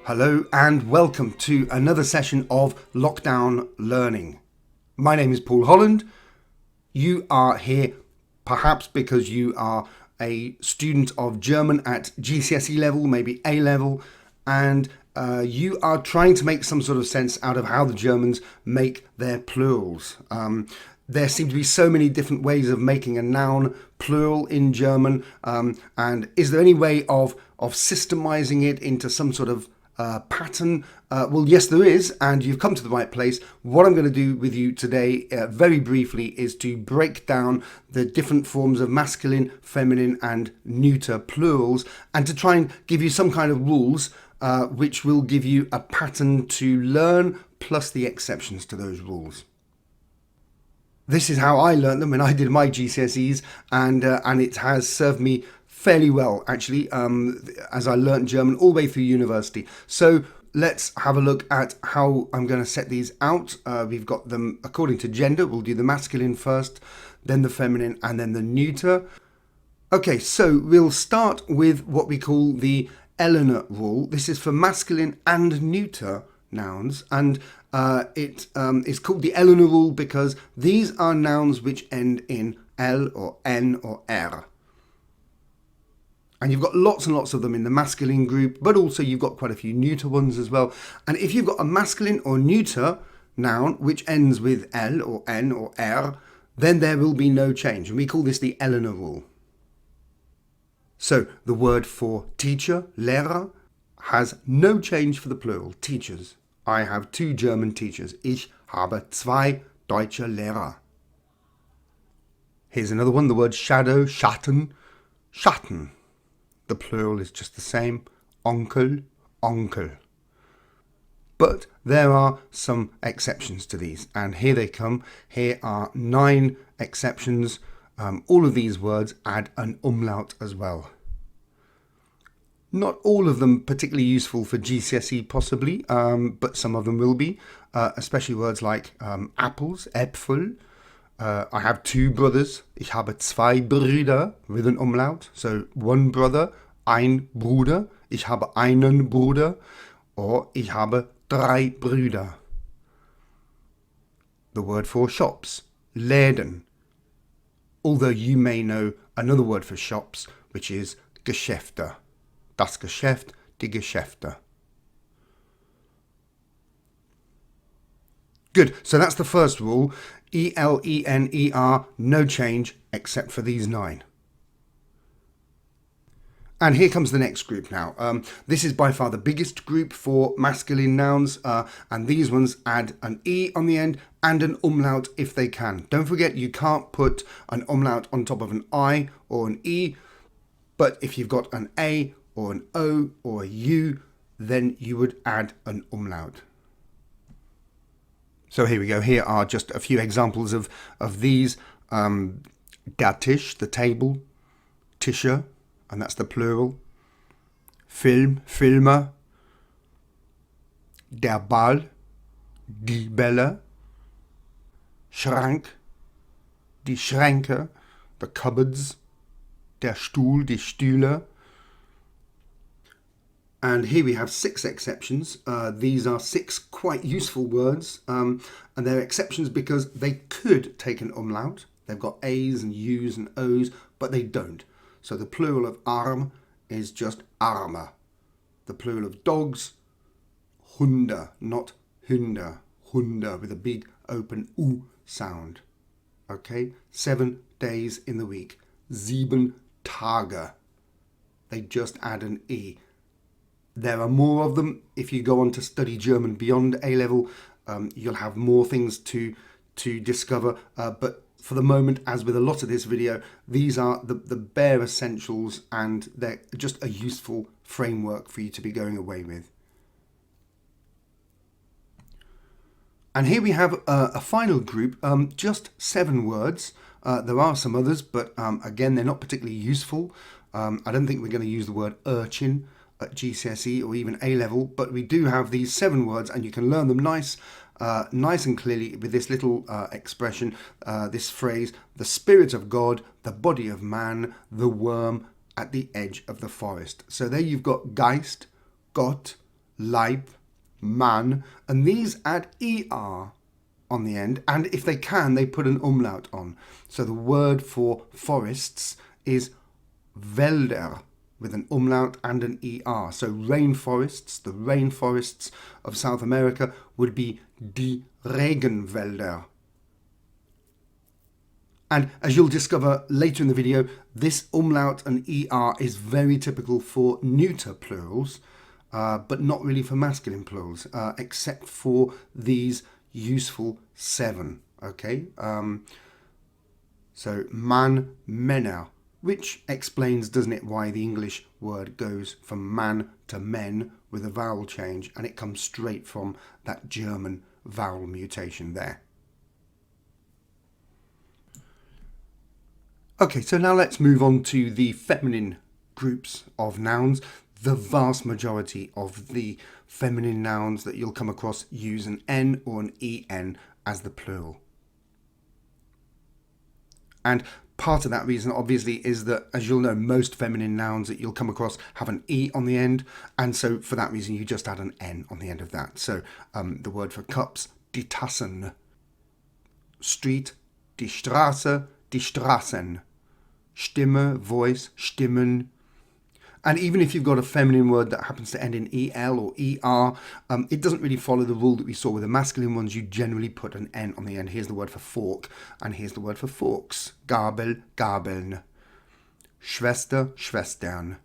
Hello and welcome to another session of Lockdown Learning. My name is Paul Holland. You are here perhaps because you are a student of German at GCSE level, maybe A level, and you are trying to make some sort of sense out of how the Germans make their plurals. There seem to be so many different ways of making a noun plural in German, and is there any way of systemizing it into some sort of pattern? Well, yes, there is, and you've come to the right place. What I'm going to do with you today, very briefly, is to break down the different forms of masculine, feminine, and neuter plurals, and to try and give you some kind of rules which will give you a pattern to learn, plus the exceptions to those rules. This is how I learned them when I did my GCSEs, and it has served me fairly well, actually, as I learnt German all the way through university. So let's have a look at how I'm going to set these out. We've got them according to gender. We'll do the masculine first, then the feminine, and then the neuter. Okay, so we'll start with what we call the Eleanor rule. This is for masculine and neuter nouns, and it is called the Eleanor rule because these are nouns which end in L or N or R. And you've got lots and lots of them in the masculine group, but also you've got quite a few neuter ones as well. And if you've got a masculine or neuter noun which ends with L or N or R, then there will be no change. And we call this the Eleanor rule. So the word for teacher, Lehrer, has no change for the plural, teachers. I have 2 German teachers. Ich habe 2 deutsche Lehrer. Here's another one, the word shadow, Schatten, Schatten. The plural is just the same, Onkel, Onkel. But there are some exceptions to these, and here they come. Here are 9 exceptions. All of these words add an umlaut as well. Not all of them particularly useful for GCSE possibly, but some of them will be, especially words like apples, Äpfel. I have 2 brothers. Ich habe 2 Brüder with an umlaut. So 1 brother, ein Bruder. Ich habe einen Bruder. Or ich habe 3 Brüder. The word for shops, Läden. Although you may know another word for shops, which is Geschäfte. Das Geschäft, die Geschäfte. Good, so that's the first rule. E-L-E-N-E-R, no change except for these 9. And here comes the next group now. This is by far the biggest group for masculine nouns, and these ones add an E on the end and an umlaut if they can. Don't forget, you can't put an umlaut on top of an I or an E, but if you've got an A or an O or a U, then you would add an umlaut. So here we go. Here are just a few examples of these. Der Tisch, the table. Tische, and that's the plural. Film, Filme. Der Ball, die Bälle. Schrank, die Schränke, the cupboards. Der Stuhl, die Stühle. And here we have 6 exceptions. These are 6 quite useful words, and they're exceptions because they could take an umlaut. They've got A's and U's and O's, but they don't. So the plural of arm is just Arme. The plural of dogs, Hunde, not Hunde. Hunde with a big open U sound. Okay, 7 days in the week. 7 Tage. They just add an E. There are more of them. If you go on to study German beyond A-level, you'll have more things to discover. But for the moment, as with a lot of this video, these are the bare essentials, and they're just a useful framework for you to be going away with. And here we have a final group, just 7 words. There are some others, but again, they're not particularly useful. I don't think we're going to use the word urchin at GCSE or even A-level, but we do have these 7 words, and you can learn them nice and clearly with this little expression, this phrase: the Spirit of God, the body of man, the worm at the edge of the forest. So there you've got Geist, Gott, Leib, man, and these add er on the end, and if they can, they put an umlaut on. So the word for forests is Wälder with an umlaut and an er. So rainforests, the rainforests of South America would be die Regenwälder. And as you'll discover later in the video, this umlaut and er is very typical for neuter plurals, but not really for masculine plurals, except for these useful 7. Okay, so man, Männer, which explains, doesn't it, why the English word goes from man to men with a vowel change, and it comes straight from that German vowel mutation there. Okay, so now let's move on to the feminine groups of nouns. The vast majority of the feminine nouns that you'll come across use an N or an EN as the plural. And part of that reason, obviously, is that, as you'll know, most feminine nouns that you'll come across have an E on the end. And so for that reason, you just add an N on the end of that. So the word for cups, die Tassen. Street, die Straße, die Straßen. Stimme, voice, Stimmen. And even if you've got a feminine word that happens to end in EL or ER, it doesn't really follow the rule that we saw with the masculine ones. You generally put an N on the end. Here's the word for fork, and here's the word for forks. Gabel, Gabeln. Schwester, Schwestern.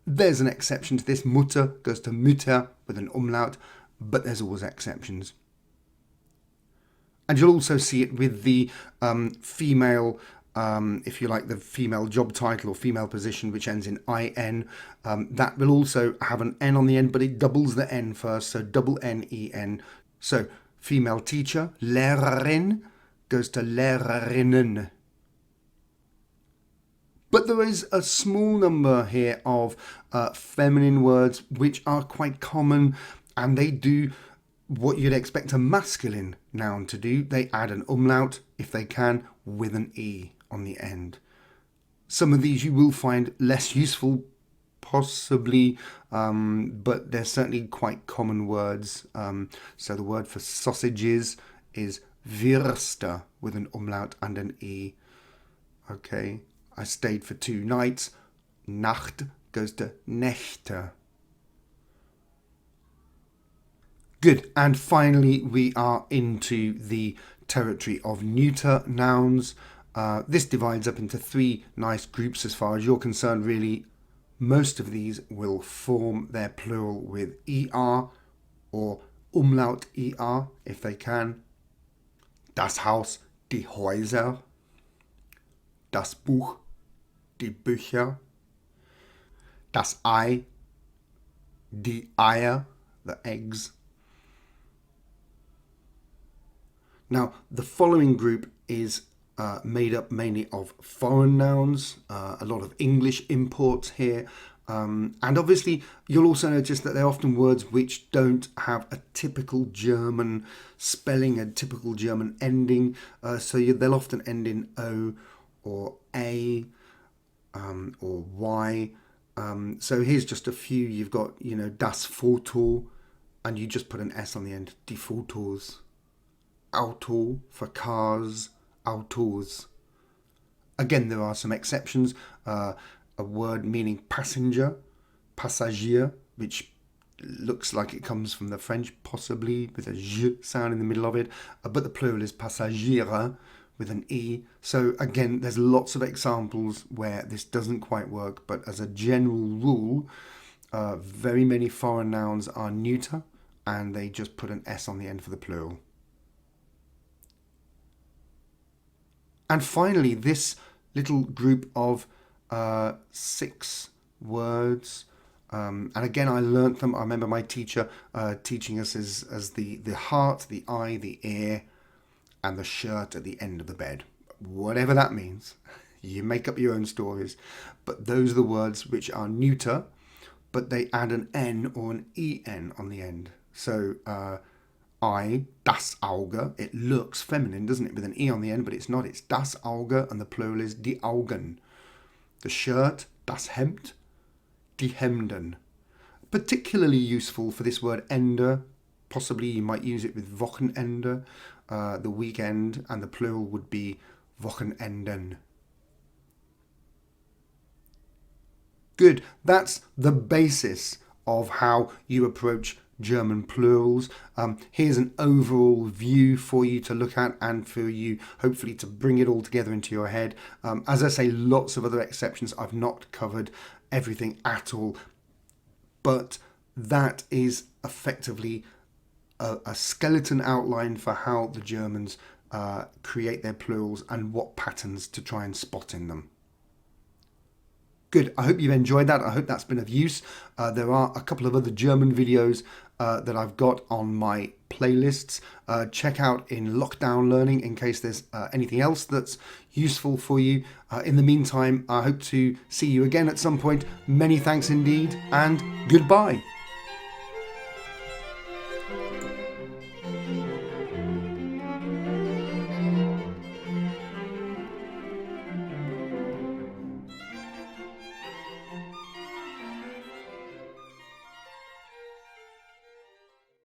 There's an exception to this. Mutter goes to Mütter with an umlaut, but there's always exceptions. And you'll also see it with the female, if you like, the female job title or female position, which ends in IN. That will also have an N on the end, but it doubles the N first, so double N-E-N. So female teacher, Lehrerin, goes to Lehrerinnen. But there is a small number here of feminine words which are quite common, and they do what you'd expect a masculine noun to do. They add an umlaut, if they can, with an E on the end. Some of these you will find less useful, possibly, but they're certainly quite common words. So the word for sausages is Würste with an umlaut and an E. Okay, I stayed for 2 nights. Nacht goes to Nächte. Good, and finally we are into the territory of neuter nouns. This divides up into 3 nice groups as far as you're concerned, really. Most of these will form their plural with ER or umlaut ER if they can. Das Haus, die Häuser. Das Buch, die Bücher. Das Ei, die Eier, the eggs. Now, the following group is made up mainly of foreign nouns, a lot of English imports here, and obviously you'll also notice that they're often words which don't have a typical German spelling, a typical German ending, so they'll often end in O or A or Y. So here's just a few. You've got, das Foto, and you just put an S on the end, die Fotos. Auto for cars, autos. Again, there are some exceptions. A word meaning passenger, passagier, which looks like it comes from the French, possibly, with a j sound in the middle of it. But the plural is passagiere with an E. So again, there's lots of examples where this doesn't quite work. But as a general rule, very many foreign nouns are neuter, and they just put an S on the end for the plural. And finally, this little group of 6 words, and again, I learnt them. I remember my teacher teaching us as the heart, the eye, the ear, and the shirt at the end of the bed. Whatever that means, you make up your own stories. But those are the words which are neuter, but they add an N or an EN on the end. So, Eye, das Auge, it looks feminine, doesn't it, with an E on the end, but it's not. It's das Auge, and the plural is die Augen. The shirt, das Hemd, die Hemden. particularly useful for this word Ende. Possibly you might use it with Wochenende, the weekend, and the plural would be Wochenenden. Good. That's the basis of how you approach German plurals. Here's an overall view for you to look at and for you hopefully to bring it all together into your head. As I say, lots of other exceptions. I've not covered everything at all, but that is effectively a skeleton outline for how the Germans create their plurals and what patterns to try and spot in them. Good. I hope you've enjoyed that. I hope that's been of use. There are a couple of other German videos that I've got on my playlists. Check out in Lockdown Learning in case there's anything else that's useful for you. In the meantime, I hope to see you again at some point. Many thanks indeed, and goodbye.